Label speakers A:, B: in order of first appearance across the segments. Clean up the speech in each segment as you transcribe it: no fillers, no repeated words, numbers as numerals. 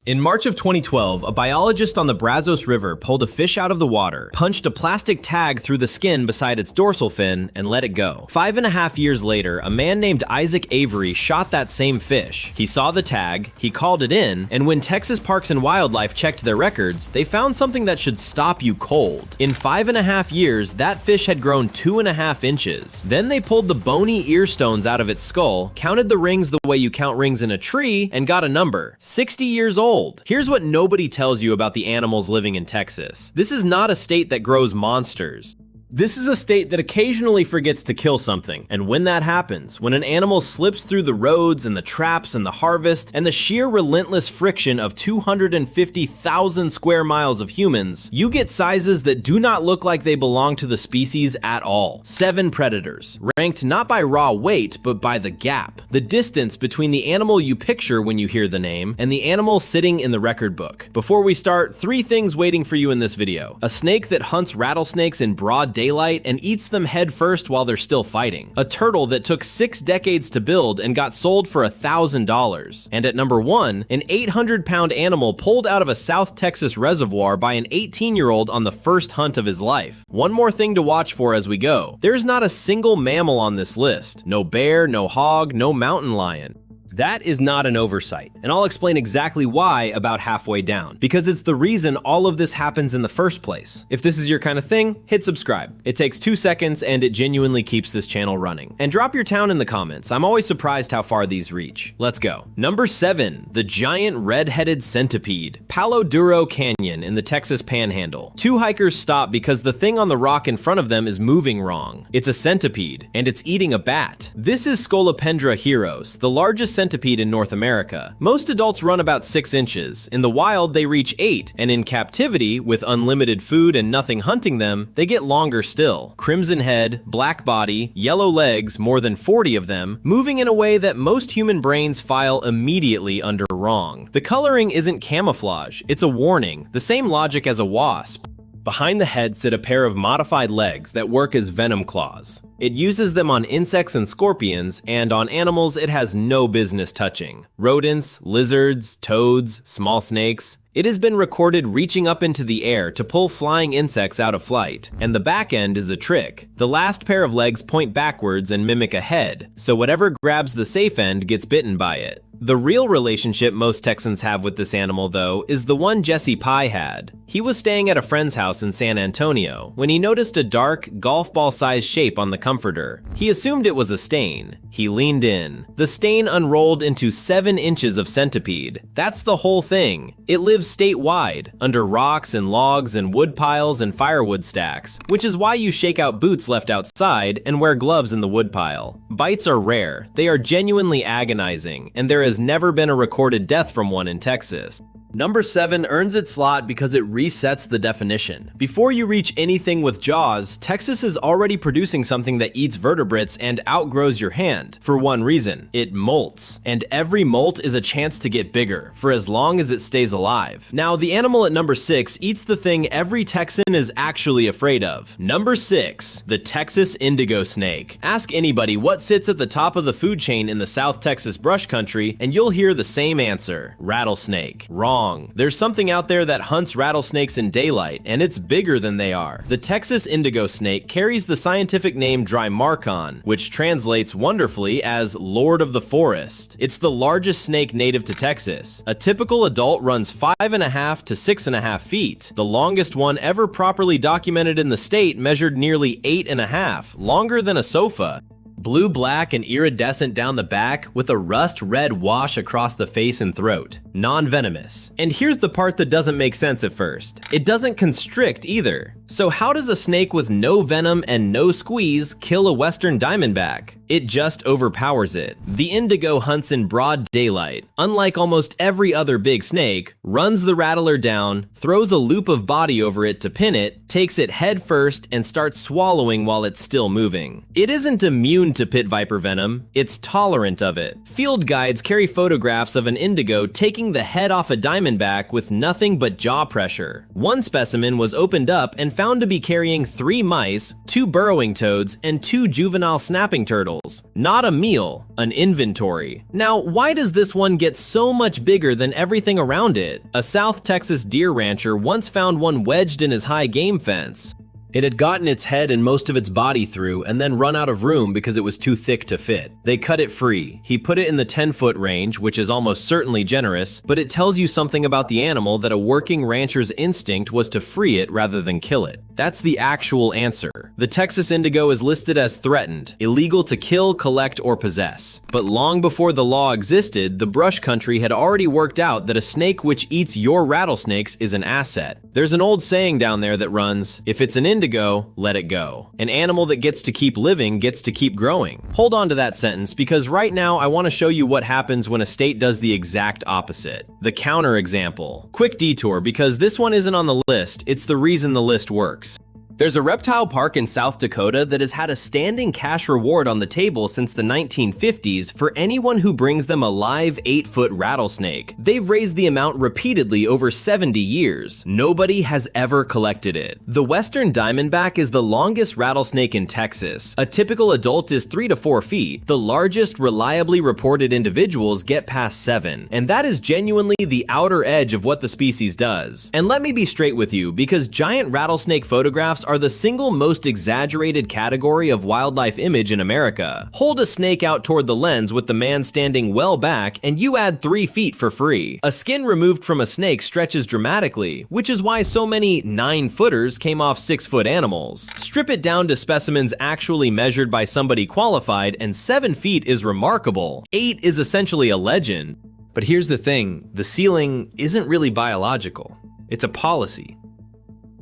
A: In March of 2012, a biologist on the Brazos River pulled a fish out of the water, punched a plastic tag through the skin beside its dorsal fin, and let it go. 5.5 years later, a man named Isaac Avery shot that same fish. He saw the tag, he called it in, and when Texas Parks and Wildlife checked their records, they found something that should stop you cold. In 5.5 years, that fish had grown 2.5 inches. Then they pulled the bony ear stones out of its skull, counted the rings the way you count rings in a tree, and got a number: 60 years old. Here's what nobody tells you about the animals living in Texas. This is not a state that grows monsters. This is a state that occasionally forgets to kill something, and when that happens, when an animal slips through the roads and the traps and the harvest and the sheer relentless friction of 250,000 square miles of humans, you get sizes that do not look like they belong to the species at all. 7 predators, ranked not by raw weight, but by the gap, the distance between the animal you picture when you hear the name and the animal sitting in the record book. Before we start, 3 things waiting for you in this video: a snake that hunts rattlesnakes in broad daylight and eats them head first while they're still fighting, a turtle that took 6 decades to build and got sold for $1,000, and at number 1, an 800-pound animal pulled out of a South Texas reservoir by an 18-year-old on the first hunt of his life. One more thing to watch for as we go: there's not a single mammal on this list. No bear, no hog, no mountain lion. That is not an oversight, and I'll explain exactly why about halfway down, because it's the reason all of this happens in the first place. If this is your kind of thing, hit subscribe. It takes 2 seconds and it genuinely keeps this channel running. And drop your town in the comments. I'm always surprised how far these reach. Let's go. Number 7, the giant red-headed centipede. Palo Duro Canyon in the Texas Panhandle. 2 hikers stop because the thing on the rock in front of them is moving wrong. It's a centipede, and it's eating a bat. This is Scolopendra heros, the largest centipede in North America. Most adults run about 6 inches. In the wild, they reach 8, and in captivity, with unlimited food and nothing hunting them, they get longer still. Crimson head, black body, yellow legs, more than 40 of them, moving in a way that most human brains file immediately under wrong. The coloring isn't camouflage, it's a warning, the same logic as a wasp. Behind the head sit a pair of modified legs that work as venom claws. It uses them on insects and scorpions, and on animals it has no business touching. Rodents, lizards, toads, small snakes. It has been recorded reaching up into the air to pull flying insects out of flight, and the back end is a trick. The last pair of legs point backwards and mimic a head, so whatever grabs the safe end gets bitten by it. The real relationship most Texans have with this animal, though, is the one Jesse Pye had. He was staying at a friend's house in San Antonio when he noticed a dark, golf ball-sized shape on the comforter. He assumed it was a stain. He leaned in. The stain unrolled into 7 inches of centipede. That's the whole thing. It lives statewide, under rocks and logs and wood piles and firewood stacks, which is why you shake out boots left outside and wear gloves in the woodpile. Bites are rare. They are genuinely agonizing, and there has never been a recorded death from one in Texas. Number 7 earns its slot because it resets the definition. Before you reach anything with jaws, Texas is already producing something that eats vertebrates and outgrows your hand. For one reason: it molts. And every molt is a chance to get bigger, for as long as it stays alive. Now, the animal at number 6 eats the thing every Texan is actually afraid of. Number 6, the Texas indigo snake. Ask anybody what sits at the top of the food chain in the South Texas brush country, and you'll hear the same answer: rattlesnake. Wrong. There's something out there that hunts rattlesnakes in daylight, and it's bigger than they are. The Texas indigo snake carries the scientific name Drymarchon, which translates wonderfully as Lord of the Forest. It's the largest snake native to Texas. A typical adult runs 5.5 to 6.5 feet. The longest one ever properly documented in the state measured nearly 8.5, longer than a sofa. Blue, black, and iridescent down the back with a rust red wash across the face and throat. Non-venomous. And here's the part that doesn't make sense at first: it doesn't constrict either. So how does a snake with no venom and no squeeze kill a western diamondback? It just overpowers it. The indigo hunts in broad daylight. Unlike almost every other big snake, runs the rattler down, throws a loop of body over it to pin it, takes it head first, and starts swallowing while it's still moving. It isn't immune to pit viper venom, it's tolerant of it. Field guides carry photographs of an indigo taking the head off a diamondback with nothing but jaw pressure. One specimen was opened up and found to be carrying 3 mice, 2 burrowing toads, and 2 juvenile snapping turtles. Not a meal, an inventory. Now, why does this one get so much bigger than everything around it? A South Texas deer rancher once found one wedged in his high game fence. It had gotten its head and most of its body through and then run out of room because it was too thick to fit. They cut it free. He put it in the 10-foot range, which is almost certainly generous, but it tells you something about the animal that a working rancher's instinct was to free it rather than kill it. That's the actual answer. The Texas indigo is listed as threatened, illegal to kill, collect, or possess. But long before the law existed, the brush country had already worked out that a snake which eats your rattlesnakes is an asset. There's an old saying down there that runs, if it's an indigo, let it go. An animal that gets to keep living gets to keep growing. Hold on to that sentence because right now I want to show you what happens when a state does the exact opposite. The counterexample. Quick detour because this one isn't on the list, it's the reason the list works. There's a reptile park in South Dakota that has had a standing cash reward on the table since the 1950s for anyone who brings them a live 8-foot rattlesnake. They've raised the amount repeatedly over 70 years. Nobody has ever collected it. The western diamondback is the longest rattlesnake in Texas. A typical adult is 3 to 4 feet. The largest reliably reported individuals get past 7. And that is genuinely the outer edge of what the species does. And let me be straight with you, because giant rattlesnake photographs are the single most exaggerated category of wildlife image in America. Hold a snake out toward the lens with the man standing well back and you add 3 feet for free. A skin removed from a snake stretches dramatically, which is why so many 9-footers came off 6-foot animals. Strip it down to specimens actually measured by somebody qualified and 7 feet is remarkable. 8 is essentially a legend. But here's the thing, the ceiling isn't really biological. It's a policy.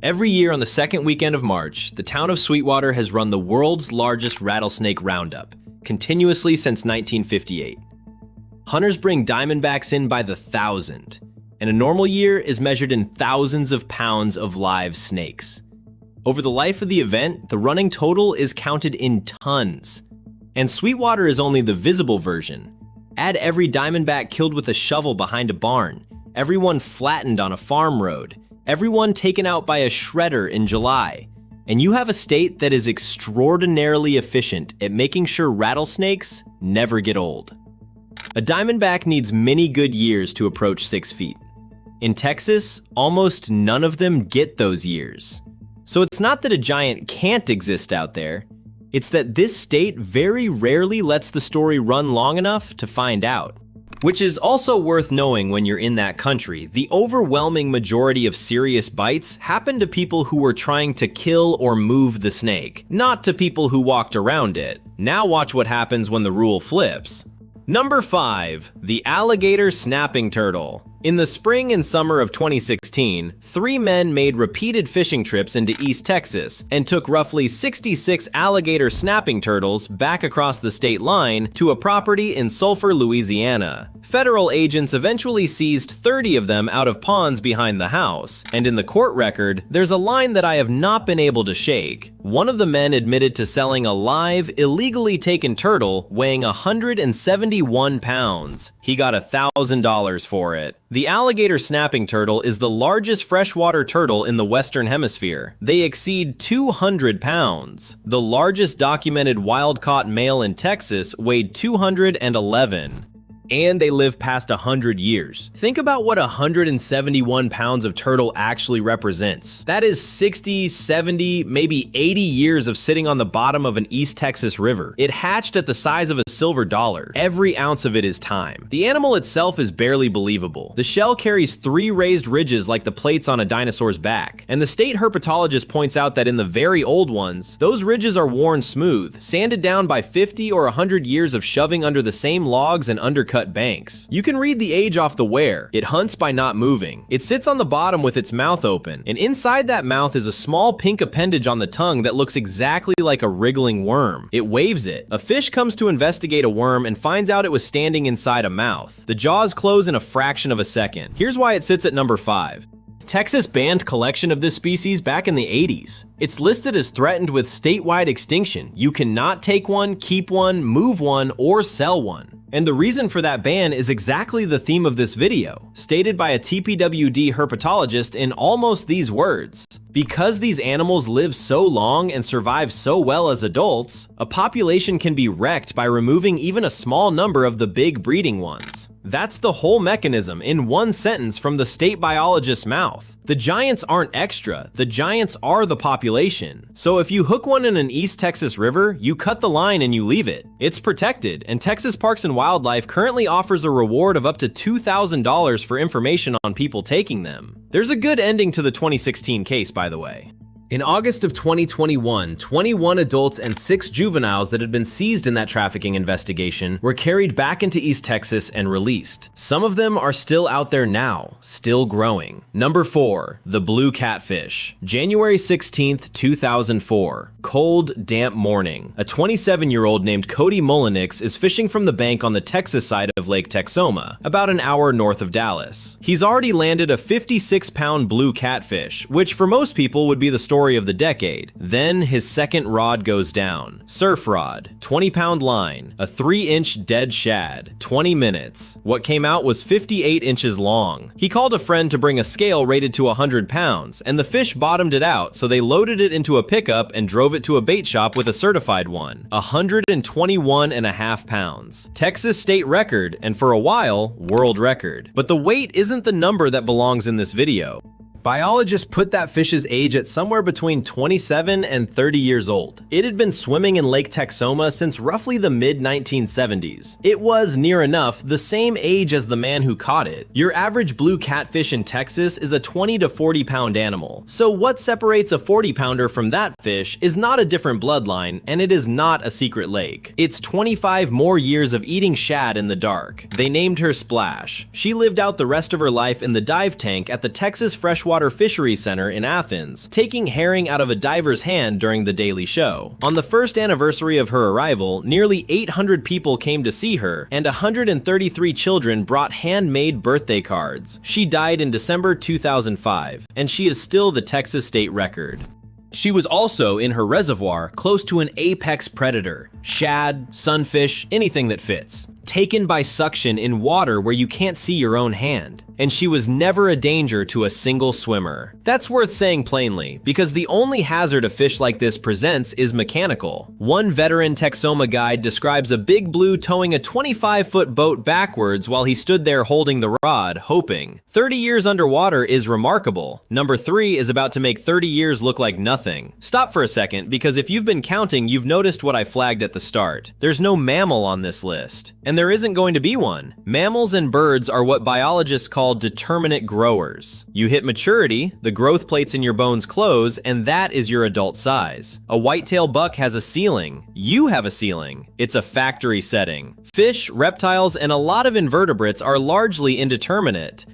A: Every year on the second weekend of March, the town of Sweetwater has run the world's largest rattlesnake roundup, continuously since 1958. Hunters bring diamondbacks in by the thousand, and a normal year is measured in thousands of pounds of live snakes. Over the life of the event, the running total is counted in tons. And Sweetwater is only the visible version. Add every diamondback killed with a shovel behind a barn, everyone flattened on a farm road, everyone taken out by a shredder in July, and you have a state that is extraordinarily efficient at making sure rattlesnakes never get old. A diamondback needs many good years to approach 6 feet. In Texas, almost none of them get those years. So it's not that a giant can't exist out there, it's that this state very rarely lets the story run long enough to find out. Which is also worth knowing when you're in that country. The overwhelming majority of serious bites happen to people who were trying to kill or move the snake, not to people who walked around it. Now watch what happens when the rule flips. Number 5, the alligator snapping turtle. In the spring and summer of 2016, 3 men made repeated fishing trips into East Texas and took roughly 66 alligator snapping turtles back across the state line to a property in Sulphur, Louisiana. Federal agents eventually seized 30 of them out of ponds behind the house, and in the court record, there's a line that I have not been able to shake. One of the men admitted to selling a live, illegally taken turtle weighing 171 pounds. He got $1,000 for it. The alligator snapping turtle is the largest freshwater turtle in the Western Hemisphere. They exceed 200 pounds. The largest documented wild-caught male in Texas weighed 211. And they live past 100 years. Think about what 171 pounds of turtle actually represents. That is 60, 70, maybe 80 years of sitting on the bottom of an East Texas river. It hatched at the size of a silver dollar. Every ounce of it is time. The animal itself is barely believable. The shell carries 3 raised ridges like the plates on a dinosaur's back. And the state herpetologist points out that in the very old ones, those ridges are worn smooth, sanded down by 50 or 100 years of shoving under the same logs and undercut banks. You can read the age off the wear. It hunts by not moving. It sits on the bottom with its mouth open, and inside that mouth is a small pink appendage on the tongue that looks exactly like a wriggling worm. It waves it. A fish comes to investigate a worm and finds out it was standing inside a mouth. The jaws close in a fraction of a second. Here's why it sits at number 5. Texas banned collection of this species back in the 80s. It's listed as threatened with statewide extinction. You cannot take one, keep one, move one, or sell one. And the reason for that ban is exactly the theme of this video, stated by a TPWD herpetologist in almost these words. Because these animals live so long and survive so well as adults, a population can be wrecked by removing even a small number of the big breeding ones. That's the whole mechanism in one sentence from the state biologist's mouth. The giants aren't extra, the giants are the population. So if you hook one in an East Texas river, you cut the line and you leave it. It's protected, and Texas Parks and Wildlife currently offers a reward of up to $2,000 for information on people taking them. There's a good ending to the 2016 case, by the way. In August of 2021, 21 adults and 6 juveniles that had been seized in that trafficking investigation were carried back into East Texas and released. Some of them are still out there now, still growing. Number 4, the blue catfish. January 16th, 2004. Cold, damp morning. A 27-year-old named Cody Mullenix is fishing from the bank on the Texas side of Lake Texoma, about an hour north of Dallas. He's already landed a 56-pound blue catfish, which for most people would be the story of the decade. Then his second rod goes down. Surf rod, 20-pound line, a 3-inch dead shad, 20 minutes. What came out was 58 inches long. He called a friend to bring a scale rated to 100 pounds, and the fish bottomed it out, so they loaded it into a pickup and drove it to a bait shop with a certified one. 121.5 pounds. Texas state record, and for a while, world record. But the weight isn't the number that belongs in this video. Biologists put that fish's age at somewhere between 27 and 30 years old. It had been swimming in Lake Texoma since roughly the mid-1970s. It was, near enough, the same age as the man who caught it. Your average blue catfish in Texas is a 20 to 40 pound animal. So what separates a 40 pounder from that fish is not a different bloodline, and it is not a secret lake. It's 25 more years of eating shad in the dark. They named her Splash. She lived out the rest of her life in the dive tank at the Texas Freshwater Fisheries Center in Athens, taking herring out of a diver's hand during the Daily Show. On the first anniversary of her arrival, nearly 800 people came to see her, and 133 children brought handmade birthday cards. She died in December 2005, and she is still the Texas state record. She was also in her reservoir close to an apex predator, shad, sunfish, anything that fits, taken by suction in water where you can't see your own hand. And she was never a danger to a single swimmer. That's worth saying plainly, because the only hazard a fish like this presents is mechanical. One veteran Texoma guide describes a big blue towing a 25-foot boat backwards while he stood there holding the rod, hoping. 30 years underwater is remarkable. Number 3 is about to make 30 years look like nothing. Stop for a second, because if you've been counting, you've noticed what I flagged at the start. There's no mammal on this list, and there isn't going to be one. Mammals and birds are what biologists call determinate growers. You hit maturity, the growth plates in your bones close, and that is your adult size. A whitetail buck has a ceiling. You have a ceiling. It's a factory setting. Fish, reptiles, and a lot of invertebrates are largely indeterminate.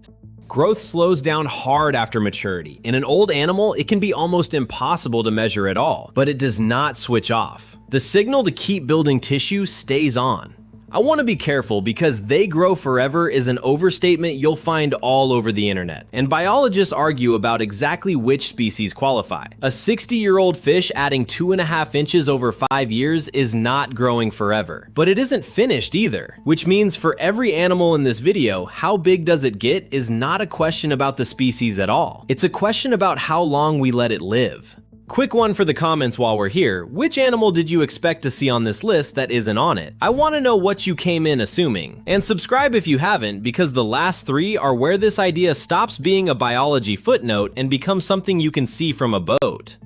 A: Growth slows down hard after maturity. In an old animal, it can be almost impossible to measure at all, but it does not switch off. The signal to keep building tissue stays on. I want to be careful because "they grow forever" is an overstatement you'll find all over the internet, and biologists argue about exactly which species qualify. A 60-year-old fish adding 2.5 inches over 5 years is not growing forever. But it isn't finished either, which means for every animal in this video, how big does it get is not a question about the species at all. It's a question about how long we let it live. Quick one for the comments while we're here. Which animal did you expect to see on this list that isn't on it? I want to know what you came in assuming. And subscribe if you haven't, because the last 3 are where this idea stops being a biology footnote and becomes something you can see from a boat.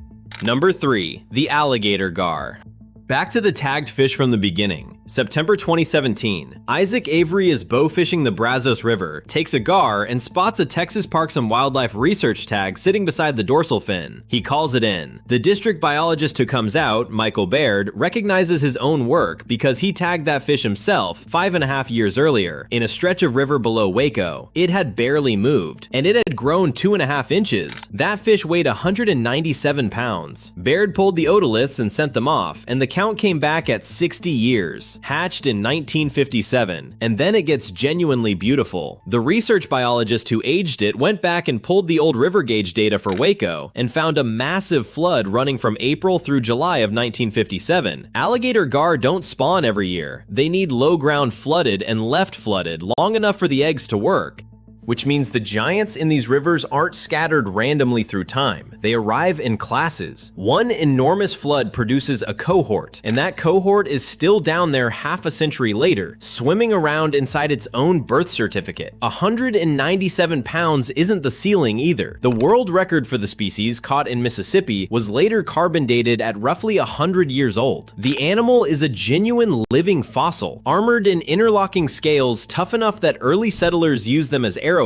A: Number 3, the alligator gar. Back to the tagged fish from the beginning. September 2017, Isaac Avery is bow fishing the Brazos River, takes a gar, and spots a Texas Parks and Wildlife research tag sitting beside the dorsal fin. He calls it in. The district biologist who comes out, Michael Baird, recognizes his own work because he tagged that fish himself 5.5 years earlier in a stretch of river below Waco. It had barely moved, and it had had grown 2.5 inches. That fish weighed 197 pounds. Baird pulled the otoliths and sent them off, and the count came back at 60 years. Hatched in 1957, and then it gets genuinely beautiful. The research biologist who aged it went back and pulled the old river gauge data for Waco and found a massive flood running from April through July of 1957. Alligator gar don't spawn every year. They need low ground flooded and left flooded long enough for the eggs to work. Which means the giants in these rivers aren't scattered randomly through time. They arrive in classes. One enormous flood produces a cohort, and that cohort is still down there half a century later, swimming around inside its own birth certificate. 197 pounds isn't the ceiling either. The world record for the species, caught in Mississippi, was later carbon dated at roughly 100 years old. The animal is a genuine living fossil, armored in interlocking scales tough enough that early settlers used them as arrowheads,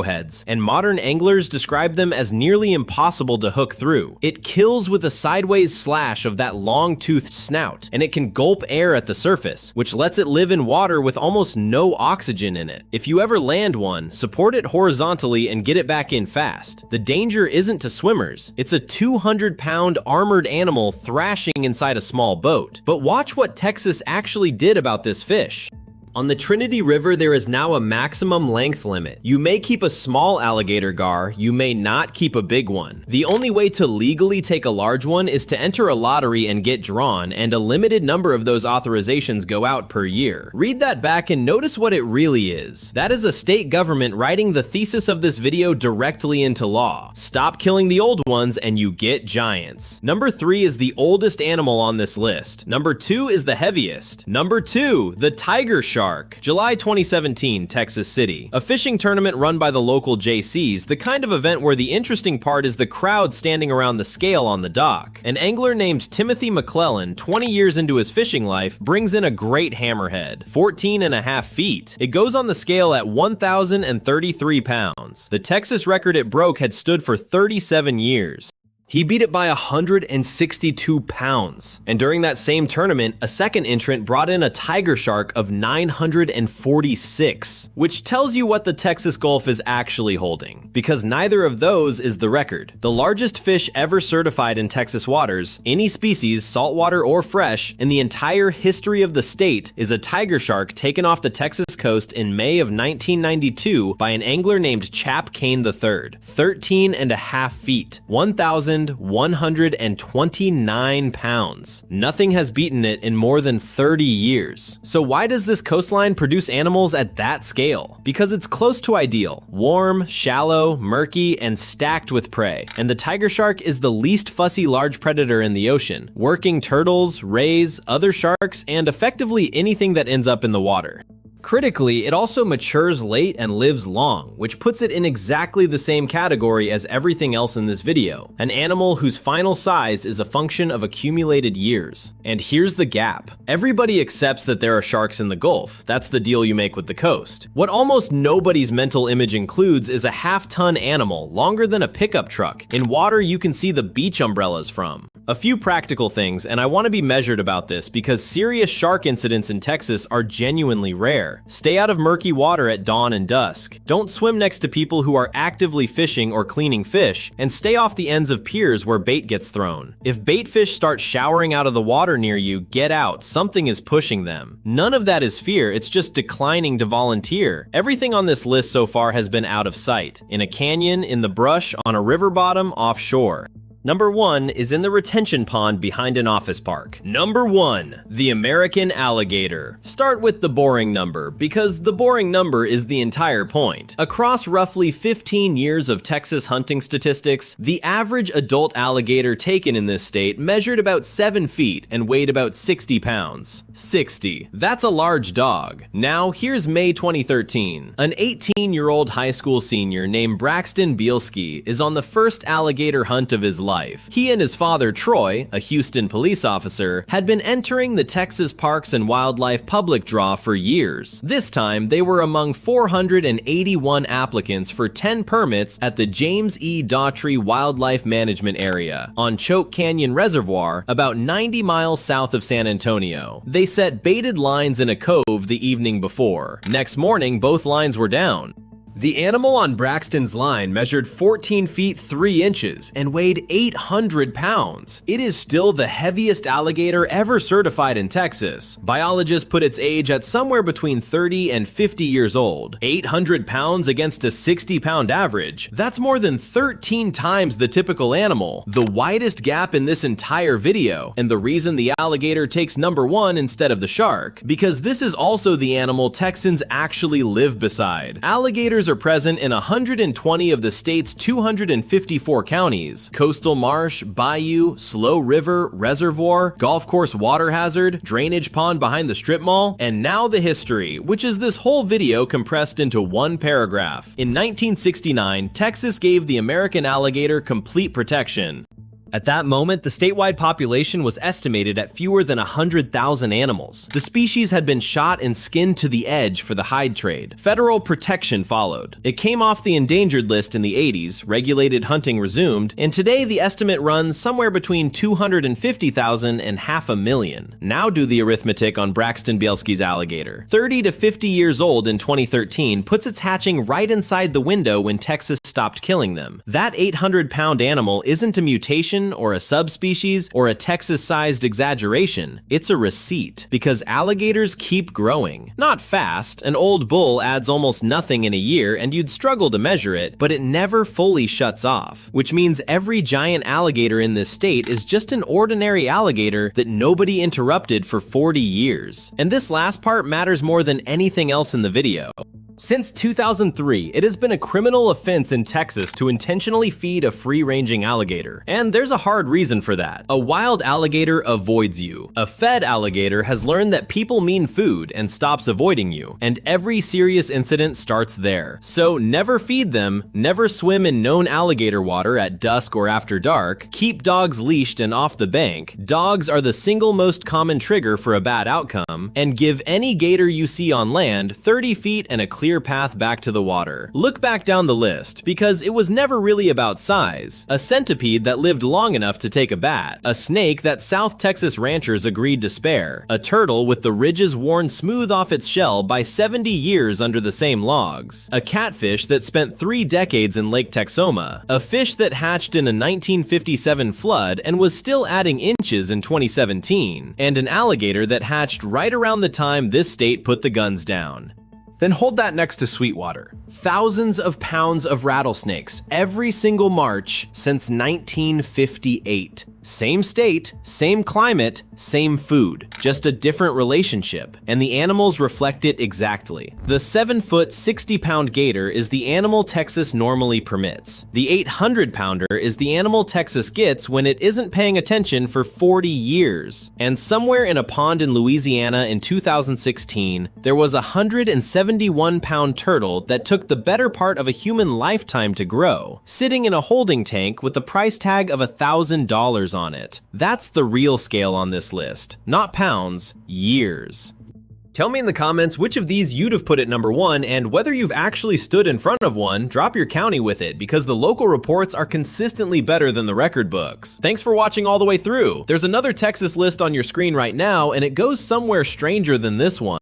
A: and modern anglers describe them as nearly impossible to hook through. It kills with a sideways slash of that long-toothed snout, and it can gulp air at the surface, which lets it live in water with almost no oxygen in it. If you ever land one, support it horizontally and get it back in fast. The danger isn't to swimmers. It's a 200-pound armored animal thrashing inside a small boat. But watch what Texas actually did about this fish. On the Trinity River, there is now a maximum length limit. You may keep a small alligator gar, you may not keep a big one. The only way to legally take a large one is to enter a lottery and get drawn, and a limited number of those authorizations go out per year. Read that back and notice what it really is. That is a state government writing the thesis of this video directly into law. Stop killing the old ones and you get giants. Number 3 is the oldest animal on this list. Number 2 is the heaviest. Number 2, the tiger shark. July 2017, Texas City. A fishing tournament run by the local JCs, the kind of event where the interesting part is the crowd standing around the scale on the dock. An angler named Timothy McClellan, 20 years into his fishing life, brings in a great hammerhead, 14.5 feet. It goes on the scale at 1,033 pounds. The Texas record it broke had stood for 37 years. He beat it by 162 pounds. And during that same tournament, a second entrant brought in a tiger shark of 946, which tells you what the Texas Gulf is actually holding, because neither of those is the record. The largest fish ever certified in Texas waters, any species, saltwater or fresh, in the entire history of the state is a tiger shark taken off the Texas coast in May of 1992 by an angler named Chap Kane III. 13.5 feet, 1,129 pounds. Nothing has beaten it in more than 30 years. So why does this coastline produce animals at that scale? Because it's close to ideal. Warm, shallow, murky, and stacked with prey. And the tiger shark is the least fussy large predator in the ocean, working turtles, rays, other sharks, and effectively anything that ends up in the water. Critically, it also matures late and lives long, which puts it in exactly the same category as everything else in this video, an animal whose final size is a function of accumulated years. And here's the gap. Everybody accepts that there are sharks in the Gulf. That's the deal you make with the coast. What almost nobody's mental image includes is a half-ton animal, longer than a pickup truck, in water you can see the beach umbrellas from. A few practical things, and I want to be measured about this because serious shark incidents in Texas are genuinely rare. Stay out of murky water at dawn and dusk. Don't swim next to people who are actively fishing or cleaning fish, and stay off the ends of piers where bait gets thrown. If bait fish start showering out of the water near you, get out. Something is pushing them. None of that is fear, it's just declining to volunteer. Everything on this list so far has been out of sight, in a canyon, in the brush, on a river bottom, offshore. Number 1 is in the retention pond behind an office park. Number 1, the American alligator. Start with the boring number, because the boring number is the entire point. Across roughly 15 years of Texas hunting statistics, the average adult alligator taken in this state measured about 7 feet and weighed about 60 pounds. 60. That's a large dog. Now, here's May 2013. An 18-year-old high school senior named Braxton Bielski is on the first alligator hunt of his life. He and his father, Troy, a Houston police officer, had been entering the Texas Parks and Wildlife public draw for years. This time, they were among 481 applicants for 10 permits at the James E. Daughtry Wildlife Management Area on Choke Canyon Reservoir, about 90 miles south of San Antonio. They set baited lines in a cove the evening before. Next morning, both lines were down. The animal on Braxton's line measured 14 feet 3 inches and weighed 800 pounds. It is still the heaviest alligator ever certified in Texas. Biologists put its age at somewhere between 30 and 50 years old. 800 pounds against a 60-pound average. That's more than 13 times the typical animal. The widest gap in this entire video, and the reason the alligator takes number 1 instead of the shark, because this is also the animal Texans actually live beside. Alligators are present in 120 of the state's 254 counties. Coastal marsh, bayou, slow river, reservoir, golf course water hazard, drainage pond behind the strip mall, and now the history, which is this whole video compressed into one paragraph. In 1969, Texas gave the American alligator complete protection. At that moment, the statewide population was estimated at fewer than 100,000 animals. The species had been shot and skinned to the edge for the hide trade. Federal protection followed. It came off the endangered list in the 80s, regulated hunting resumed, and today the estimate runs somewhere between 250,000 and 500,000. Now do the arithmetic on Braxton Bielski's alligator. 30 to 50 years old in 2013 puts its hatching right inside the window when Texas stopped killing them. That 800-pound animal isn't a mutation or a subspecies or a Texas-sized exaggeration. It's a receipt, because alligators keep growing. Not fast. An old bull adds almost nothing in a year and you'd struggle to measure it, but it never fully shuts off, which means every giant alligator in this state is just an ordinary alligator that nobody interrupted for 40 years. And this last part matters more than anything else in the video. Since 2003, it has been a criminal offense in Texas to intentionally feed a free-ranging alligator. And there's a hard reason for that. A wild alligator avoids you. A fed alligator has learned that people mean food and stops avoiding you. And every serious incident starts there. So never feed them, never swim in known alligator water at dusk or after dark, keep dogs leashed and off the bank. Dogs are the single most common trigger for a bad outcome. And give any gator you see on land 30 feet and a clear path back to the water. Look back down the list, because it was never really about size. A centipede that lived long enough to take a bat. A snake that South Texas ranchers agreed to spare. A turtle with the ridges worn smooth off its shell by 70 years under the same logs. A catfish that spent 3 decades in Lake Texoma. A fish that hatched in a 1957 flood and was still adding inches in 2017. And an alligator that hatched right around the time this state put the guns down. Then hold that next to Sweetwater. Thousands of pounds of rattlesnakes every single March since 1958. Same state, same climate, same food, just a different relationship, and the animals reflect it exactly. The 7-foot, 60-pound gator is the animal Texas normally permits. The 800-pounder is the animal Texas gets when it isn't paying attention for 40 years. And somewhere in a pond in Louisiana in 2016, there was a 171-pound turtle that took the better part of a human lifetime to grow, sitting in a holding tank with the price tag of $1,000 on it. That's the real scale on this list. Not pounds, years. Tell me in the comments which of these you'd have put at number 1, and whether you've actually stood in front of one. Drop your county with it, because the local reports are consistently better than the record books. Thanks for watching all the way through. There's another Texas list on your screen right now, and it goes somewhere stranger than this one.